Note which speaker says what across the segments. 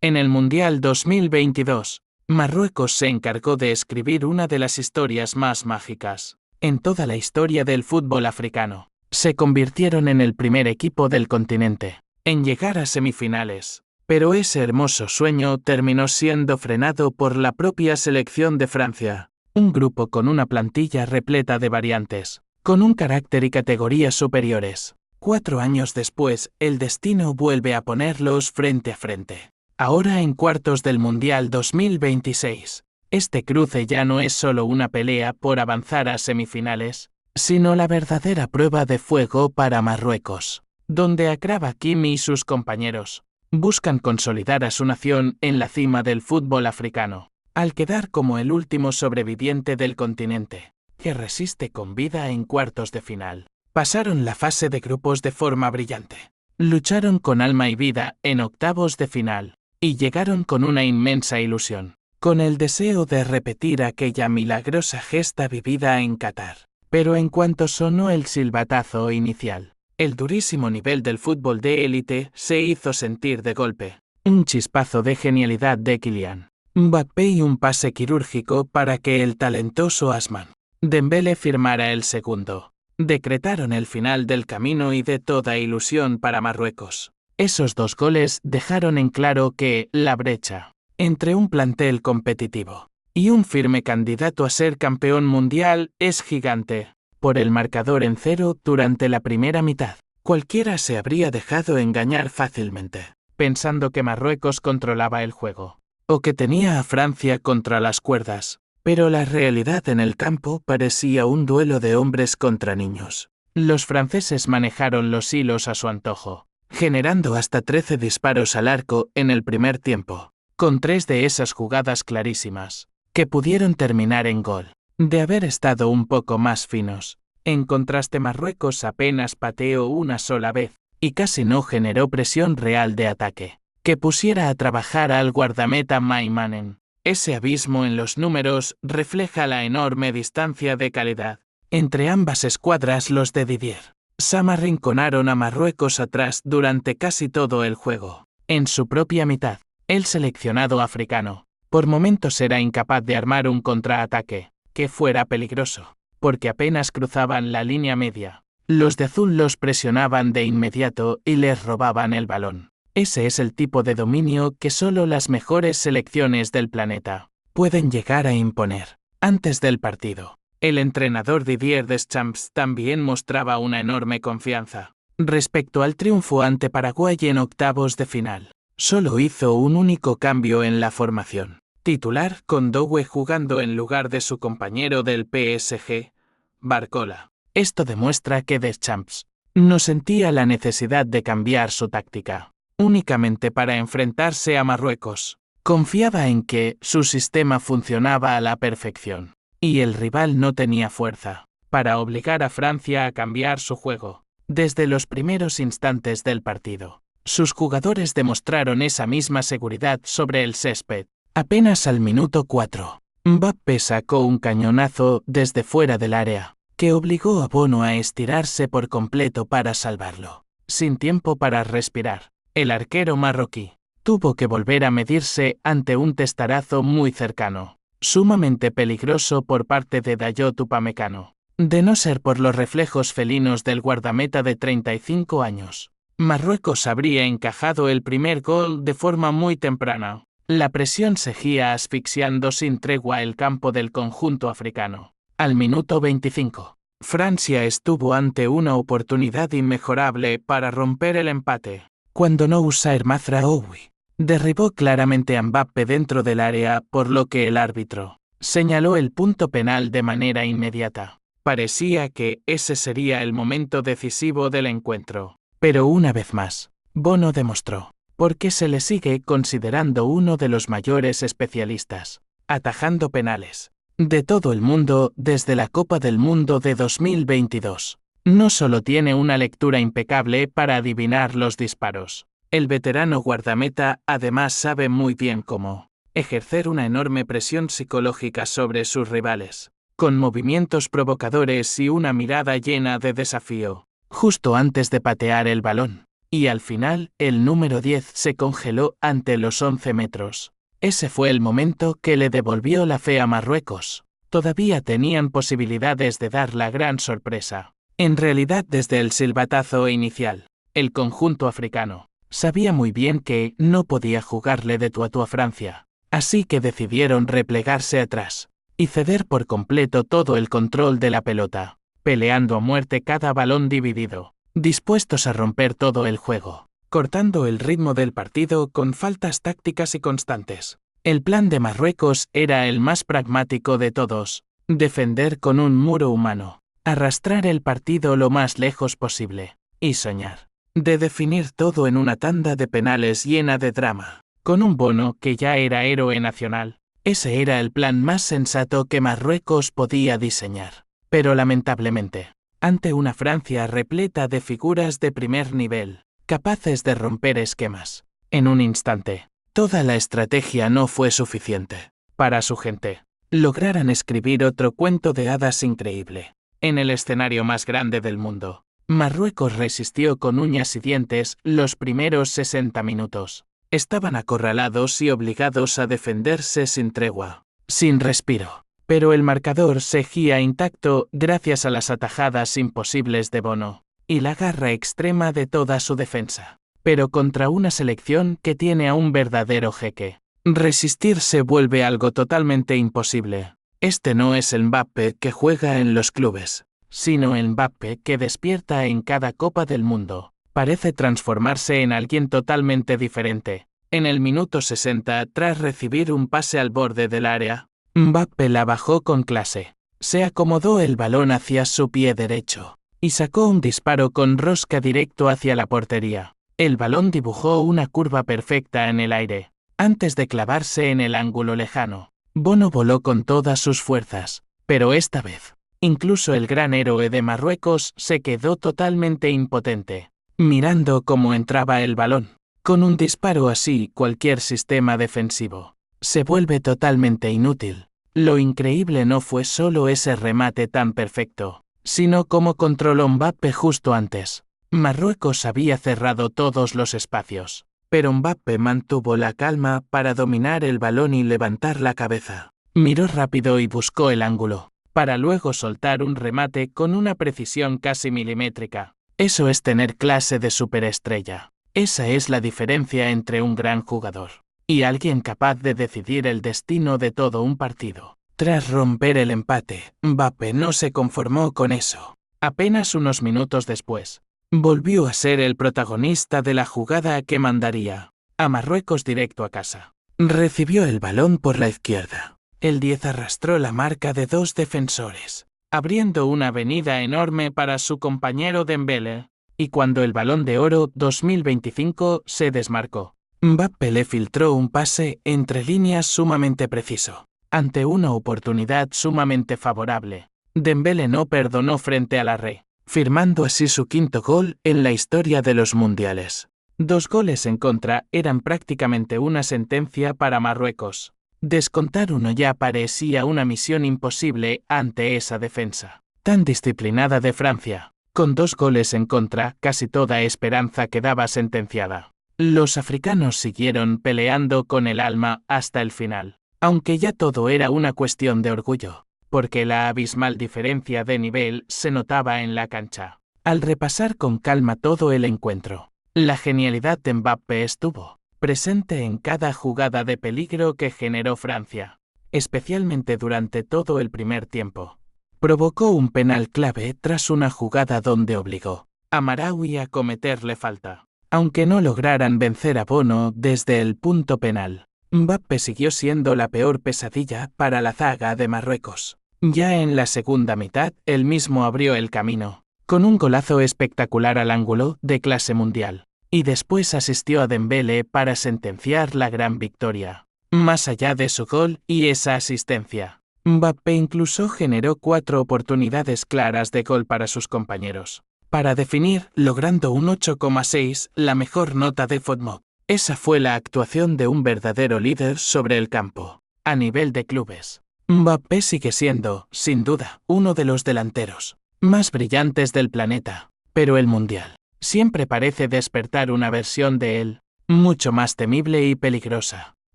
Speaker 1: En el Mundial 2022, Marruecos se encargó de escribir una de las historias más mágicas en toda la historia del fútbol africano. Se convirtieron en el primer equipo del continente en llegar a semifinales, pero ese hermoso sueño terminó siendo frenado por la propia selección de Francia, un grupo con una plantilla repleta de variantes, con un carácter y categorías superiores. 4 años después, el destino vuelve a ponerlos frente a frente. Ahora en cuartos del Mundial 2026, este cruce ya no es solo una pelea por avanzar a semifinales, sino la verdadera prueba de fuego para Marruecos, donde Achraf Hakimi y sus compañeros buscan consolidar a su nación en la cima del fútbol africano, al quedar como el último sobreviviente del continente, que resiste con vida en cuartos de final. Pasaron la fase de grupos de forma brillante, lucharon con alma y vida en octavos de final, y llegaron con una inmensa ilusión, con el deseo de repetir aquella milagrosa gesta vivida en Qatar. Pero en cuanto sonó el silbatazo inicial, el durísimo nivel del fútbol de élite se hizo sentir de golpe. Un chispazo de genialidad de Kylian Mbappé y un pase quirúrgico para que el talentoso Ousmane Dembélé firmara el segundo decretaron el final del camino y de toda ilusión para Marruecos. Esos 2 goles dejaron en claro que la brecha entre un plantel competitivo y un firme candidato a ser campeón mundial es gigante. Por el marcador en 0 durante la primera mitad, cualquiera se habría dejado engañar fácilmente, pensando que Marruecos controlaba el juego, o que tenía a Francia contra las cuerdas, pero la realidad en el campo parecía un duelo de hombres contra niños. Los franceses manejaron los hilos a su antojo, generando hasta 13 disparos al arco en el primer tiempo, con 3 de esas jugadas clarísimas, que pudieron terminar en gol. De haber estado un poco más finos, en contraste Marruecos apenas pateó una sola vez, y casi no generó presión real de ataque, que pusiera a trabajar al guardameta Maïmanen. Ese abismo en los números refleja la enorme distancia de calidad entre ambas escuadras. Los de Didier Sam arrinconaron a Marruecos atrás durante casi todo el juego. En su propia mitad, el seleccionado africano, por momentos era incapaz de armar un contraataque que fuera peligroso, porque apenas cruzaban la línea media. Los de azul los presionaban de inmediato y les robaban el balón. Ese es el tipo de dominio que solo las mejores selecciones del planeta pueden llegar a imponer. Antes del partido, el entrenador Didier Deschamps también mostraba una enorme confianza respecto al triunfo ante Paraguay en octavos de final. Solo hizo un único cambio en la formación titular, con Doué jugando en lugar de su compañero del PSG, Barcola. Esto demuestra que Deschamps no sentía la necesidad de cambiar su táctica únicamente para enfrentarse a Marruecos. Confiaba en que su sistema funcionaba a la perfección, y el rival no tenía fuerza para obligar a Francia a cambiar su juego. Desde los primeros instantes del partido, sus jugadores demostraron esa misma seguridad sobre el césped. Apenas al minuto 4, Mbappé sacó un cañonazo desde fuera del área, que obligó a Bono a estirarse por completo para salvarlo. Sin tiempo para respirar, el arquero marroquí tuvo que volver a medirse ante un testarazo muy cercano, sumamente peligroso por parte de Dayot Upamecano. De no ser por los reflejos felinos del guardameta de 35 años, Marruecos habría encajado el primer gol de forma muy temprana. La presión seguía asfixiando sin tregua el campo del conjunto africano. Al minuto 25, Francia estuvo ante una oportunidad inmejorable para romper el empate, cuando Noussair Mazraoui derribó claramente a Mbappé dentro del área, por lo que el árbitro señaló el punto penal de manera inmediata. Parecía que ese sería el momento decisivo del encuentro, pero una vez más, Bono demostró por qué se le sigue considerando uno de los mayores especialistas atajando penales de todo el mundo desde la Copa del Mundo de 2022. No solo tiene una lectura impecable para adivinar los disparos, el veterano guardameta además sabe muy bien cómo ejercer una enorme presión psicológica sobre sus rivales, con movimientos provocadores y una mirada llena de desafío. Justo antes de patear el balón, Y al final, el número 10 se congeló ante los 11 metros. Ese fue el momento que le devolvió la fe a Marruecos. Todavía tenían posibilidades de dar la gran sorpresa. En realidad, desde el silbatazo inicial, el conjunto africano sabía muy bien que no podía jugarle de tú a tú a Francia. Así que decidieron replegarse atrás y ceder por completo todo el control de la pelota, peleando a muerte cada balón dividido, dispuestos a romper todo el juego, cortando el ritmo del partido con faltas tácticas y constantes. El plan de Marruecos era el más pragmático de todos: defender con un muro humano, arrastrar el partido lo más lejos posible, y soñar de definir todo en una tanda de penales llena de drama, con un Bono que ya era héroe nacional. Ese era el plan más sensato que Marruecos podía diseñar. Pero lamentablemente, ante una Francia repleta de figuras de primer nivel, capaces de romper esquemas, en un instante, toda la estrategia no fue suficiente para su gente. Lograran escribir otro cuento de hadas increíble. En el escenario más grande del mundo, Marruecos resistió con uñas y dientes los primeros 60 minutos. Estaban acorralados y obligados a defenderse sin tregua, sin respiro. Pero el marcador seguía intacto gracias a las atajadas imposibles de Bono y la garra extrema de toda su defensa. Pero contra una selección que tiene a un verdadero jeque, resistir se vuelve algo totalmente imposible. Este no es el Mbappé que juega en los clubes, sino el Mbappé que despierta en cada Copa del Mundo. Parece transformarse en alguien totalmente diferente. En el minuto 60, tras recibir un pase al borde del área, Mbappé la bajó con clase. Se acomodó el balón hacia su pie derecho y sacó un disparo con rosca directo hacia la portería. El balón dibujó una curva perfecta en el aire, antes de clavarse en el ángulo lejano. Bono voló con todas sus fuerzas, pero esta vez, incluso el gran héroe de Marruecos se quedó totalmente impotente, mirando cómo entraba el balón. Con un disparo así, cualquier sistema defensivo se vuelve totalmente inútil. Lo increíble no fue solo ese remate tan perfecto, sino cómo controló Mbappé justo antes. Marruecos había cerrado todos los espacios, pero Mbappé mantuvo la calma para dominar el balón y levantar la cabeza. Miró rápido y buscó el ángulo, para luego soltar un remate con una precisión casi milimétrica. Eso es tener clase de superestrella. Esa es la diferencia entre un gran jugador y alguien capaz de decidir el destino de todo un partido. Tras romper el empate, Mbappé no se conformó con eso. Apenas unos minutos después, volvió a ser el protagonista de la jugada que mandaría a Marruecos directo a casa. Recibió el balón por la izquierda. El 10 arrastró la marca de dos defensores, abriendo una avenida enorme para su compañero Dembélé. Y cuando el Balón de Oro 2025 se desmarcó, Mbappé le filtró un pase entre líneas sumamente preciso. Ante una oportunidad sumamente favorable, Dembélé no perdonó frente a la red, firmando así su quinto gol en la historia de los mundiales. 2 goles en contra eran prácticamente una sentencia para Marruecos. Descontar uno ya parecía una misión imposible ante esa defensa tan disciplinada de Francia. Con 2 goles en contra, casi toda esperanza quedaba sentenciada. Los africanos siguieron peleando con el alma hasta el final, aunque ya todo era una cuestión de orgullo, porque la abismal diferencia de nivel se notaba en la cancha. Al repasar con calma todo el encuentro, la genialidad de Mbappé estuvo presente en cada jugada de peligro que generó Francia, especialmente durante todo el primer tiempo. Provocó un penal clave tras una jugada donde obligó a Marawi a cometerle falta. Aunque no lograran vencer a Bono desde el punto penal, Mbappé siguió siendo la peor pesadilla para la zaga de Marruecos. Ya en la segunda mitad, él mismo abrió el camino, con un golazo espectacular al ángulo de clase mundial, y después asistió a Dembélé para sentenciar la gran victoria. Más allá de su gol y esa asistencia, Mbappé incluso generó 4 oportunidades claras de gol para sus compañeros, para definir, logrando un 8,6, la mejor nota de FODMOB. Esa fue la actuación de un verdadero líder sobre el campo. A nivel de clubes, Mbappé sigue siendo, sin duda, uno de los delanteros más brillantes del planeta, pero el Mundial siempre parece despertar una versión de él, mucho más temible y peligrosa.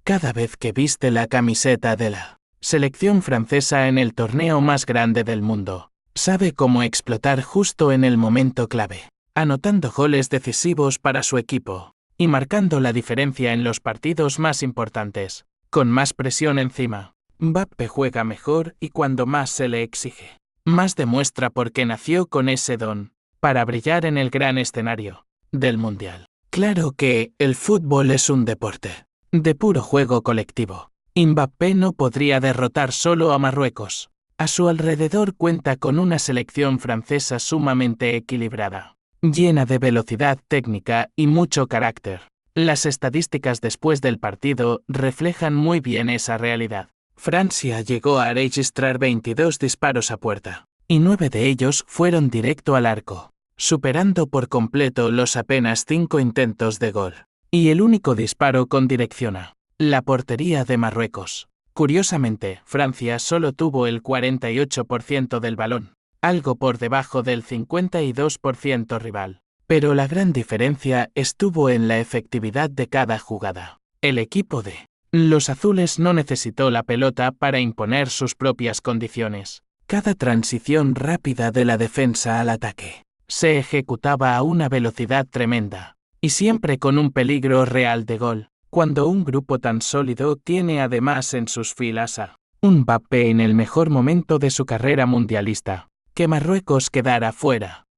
Speaker 1: Cada vez que viste la camiseta de la selección francesa en el torneo más grande del mundo, sabe cómo explotar justo en el momento clave, anotando goles decisivos para su equipo y marcando la diferencia en los partidos más importantes. Con más presión encima, Mbappé juega mejor y cuando más se le exige, más demuestra por qué nació con ese don para brillar en el gran escenario del Mundial. Claro que el fútbol es un deporte de puro juego colectivo. Mbappé no podría derrotar solo a Marruecos. A su alrededor cuenta con una selección francesa sumamente equilibrada, llena de velocidad técnica y mucho carácter. Las estadísticas después del partido reflejan muy bien esa realidad. Francia llegó a registrar 22 disparos a puerta, y 9 de ellos fueron directo al arco, superando por completo los apenas 5 intentos de gol. Y el único disparo con dirección a la portería de Marruecos. Curiosamente, Francia solo tuvo el 48% del balón, algo por debajo del 52% rival. Pero la gran diferencia estuvo en la efectividad de cada jugada. El equipo de los azules no necesitó la pelota para imponer sus propias condiciones. Cada transición rápida de la defensa al ataque se ejecutaba a una velocidad tremenda, y siempre con un peligro real de gol. Cuando un grupo tan sólido tiene además en sus filas a un Mbappé en el mejor momento de su carrera mundialista, que Marruecos quedara fuera